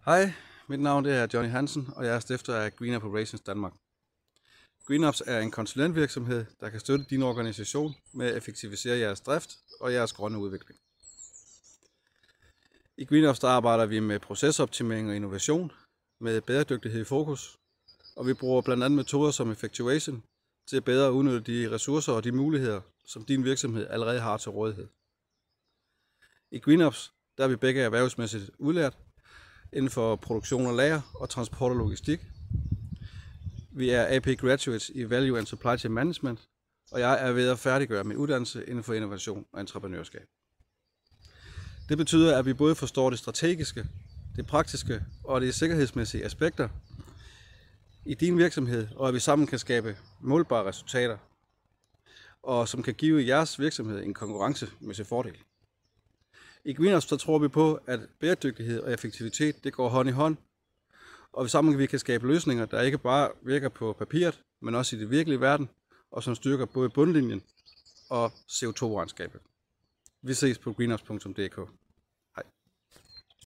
Hej, mit navn er Johnny Hansen, og jeg er stifter af Green Operations Danmark. GreenOps er en konsulentvirksomhed, der kan støtte din organisation med at effektivisere jeres drift og jeres grønne udvikling. I GreenOps arbejder vi med procesoptimering og innovation, med bæredygtighed i fokus, og vi bruger blandt andet metoder som effectuation til at bedre udnytte de ressourcer og de muligheder, som din virksomhed allerede har til rådighed. I GreenOps der er vi begge erhvervsmæssigt udlært inden for produktion og lager og transport og logistik. Vi er AP Graduates i Value and Supply Chain Management, og jeg er ved at færdiggøre min uddannelse inden for innovation og entreprenørskab. Det betyder, at vi både forstår det strategiske, det praktiske og det sikkerhedsmæssige aspekter i din virksomhed, og at vi sammen kan skabe målbare resultater, og som kan give jeres virksomhed en konkurrencemæssig fordel. I GreenOps tror vi på, at bæredygtighed og effektivitet det går hånd i hånd, og sammen vi kan skabe løsninger, der ikke bare virker på papiret, men også i det virkelige verden, og som styrker både bundlinjen og CO2-regnskabet. Vi ses på greenops.dk.